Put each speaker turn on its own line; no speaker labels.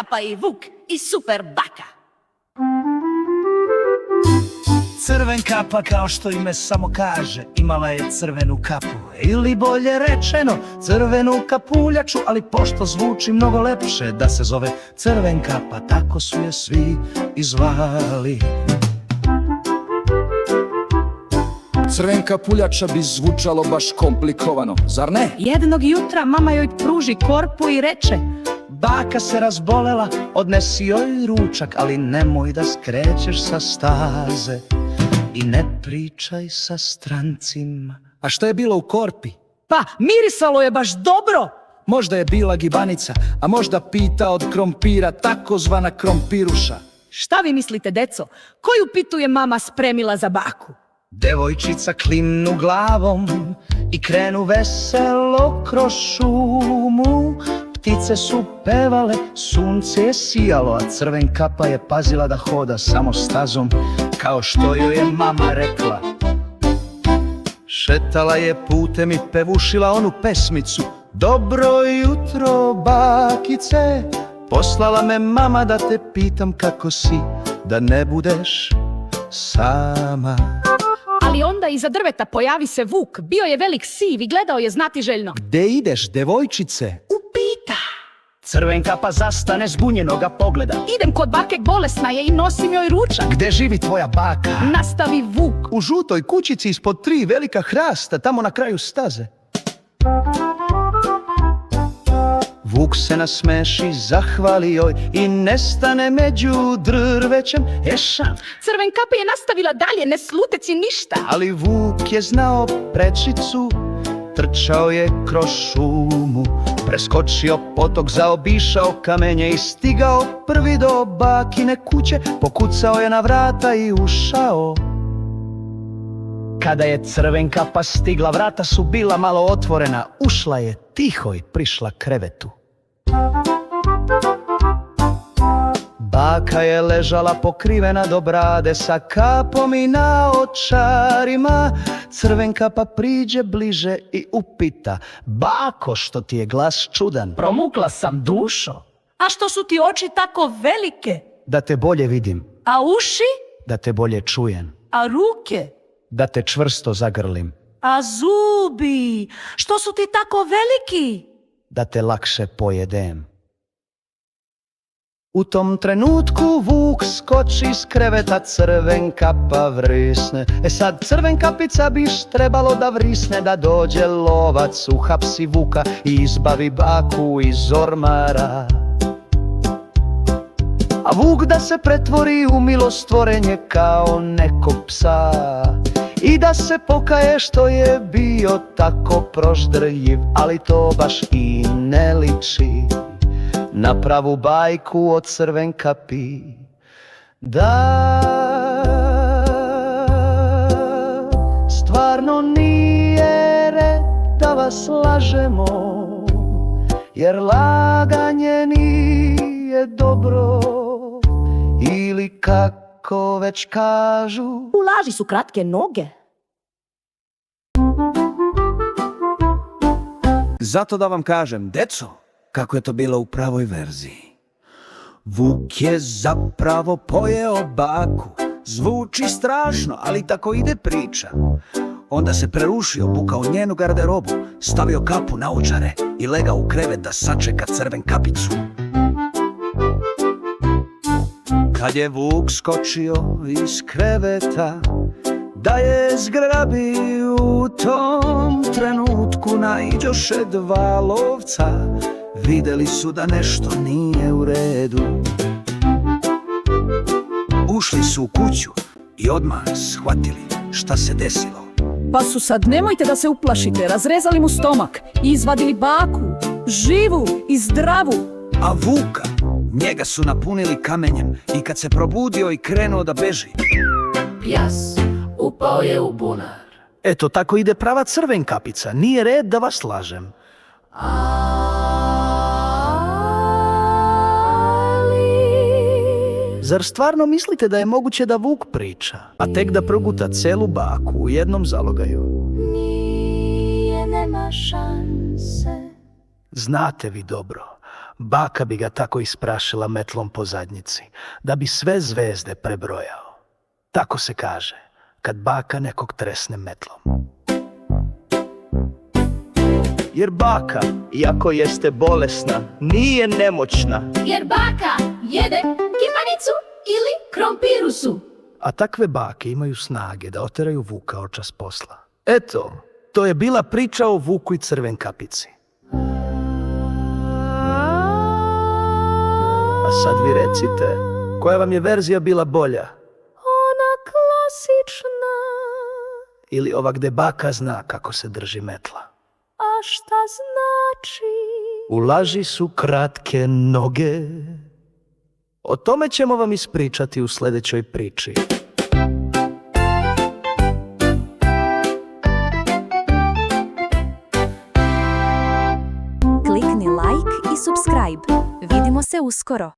Kapa i Vuk i Super Baka.
Crvenkapa, kao što ime samo kaže, imala je crvenu kapu, ili bolje rečeno crvenu kapuljaču, ali pošto zvuči mnogo lepše da se zove Crvenkapa, tako su je svi i zvali.
Crvenkapuljača bi zvučalo baš komplikovano, zar ne?
Jednog jutra mama joj pruži korpu i reče:
Baka se razbolela, odnesi joj ručak, ali nemoj da skrećeš sa staze i ne pričaj sa strancima. A što je bilo u korpi?
Pa, mirisalo je baš dobro.
Možda je bila gibanica, a možda pita od krompira, takozvana krompiruša.
Šta vi mislite, deco? Koju pitu je mama spremila za baku?
Devojčica klimnu glavom i krenu veselo kroz šumu. Ptice su pevale, sunce je sijalo, a Crvenkapa je pazila da hoda samo stazom, kao što joj je mama rekla. Šetala je putem i pevušila onu pesmicu: Dobro jutro, bakice, poslala me mama da te pitam kako si, da ne budeš sama.
Ali onda iza drveta pojavi se Vuk, bio je velik siv i gledao je znatiželjno.
Gde ideš, devojčice?
Upita.
Crvenkapa zastane, zbunjeno ga pogleda.
Idem kod bake, bolesna je, i nosim joj ručak.
Gde živi tvoja baka?
Nastavi Vuk.
U žutoj kućici ispod 3 velika hrasta, tamo na kraju staze. Vuk se nasmeši, zahvali joj i nestane među drvećem. Ešav.
Crvenkapa je nastavila dalje, ne sluteci ništa.
Ali Vuk je znao prečicu, trčao je kroz šumu, preskočio potok, zaobišao kamenje i stigao prvi do bakine kuće. Pokucao je na vrata i ušao. Kada je Crvenkapa stigla, vrata su bila malo otvorena. Ušla je tiho i prišla krevetu. Baka je ležala pokrivena do brade, sa kapom i naočarima. Crvenkapa priđe bliže i upita: Bako, što ti je glas čudan?
Promukla sam, dušo. A što su ti oči tako velike?
Da te bolje vidim,
A uši?
da te bolje čujem,
A ruke?
da te čvrsto zagrlim,
A zubi? Što su ti tako veliki?
da te lakše pojedem. U tom trenutku Vuk skoči iz kreveta, Crvenkapa vrisne. Sad Crvenkapica biš trebalo da vrisne, da dođe lovac, uhapsi Vuka i izbavi baku iz ormara. A Vuk da se pretvori u milostvorenje kao nekog psa i da se pokaje što je bio tako proždrljiv, ali to baš i ne liči na pravu bajku o Crvenkapi. Da, stvarno nije red da vas lažemo, jer laganje nije dobro, ili kako već kažu,
U laži su kratke noge.
Zato da vam kažem, deco, kako je to bilo u pravoj verziji. Vuk je zapravo pojeo baku. Zvuči strašno, ali tako ide priča. Onda se prerušio, bukao njenu garderobu, stavio kapu, naočare i legao u krevet da sačeka Crvenkapicu. Kad je Vuk skočio iz kreveta da je zgrabi, u tom trenutku naiđoše 2 lovca. Videli su da nešto nije u redu. Ušli su u kuću i odmah shvatili šta se desilo.
Pa su sad, nemojte da se uplašite, razrezali mu stomak i izvadili baku, živu i zdravu.
A Vuka, njega su napunili kamenjem i kad se probudio i krenuo da beži,
Pjas upao je u bunar.
eto tako ide prava Crvenkapica, nije red da vas lažem. Zar stvarno mislite da je moguće da Vuk priča, a tek da proguta celu baku u jednom zalogaju?
Nije, nema šanse.
Znate vi dobro,
Baka bi ga tako isprašila metlom po zadnjici, da bi sve zvezde prebrojao. Tako se kaže, kad baka nekog tresne metlom.
Jer baka, iako jeste bolesna, nije nemoćna.
Jer baka jede kipanicu ili krompirusu.
A takve bake imaju snage da oteraju Vuka očas posla. Eto, to je bila priča o Vuku i Crvenkapici. A sad vi recite, koja vam je verzija bila bolja?
Ona klasična.
Ili ova gde baka zna kako se drži metla?
A šta znači?
U laži su kratke noge. O tome ćemo vam ispričati u sljedećoj priči.
Klikni like i subscribe. Vidimo se uskoro.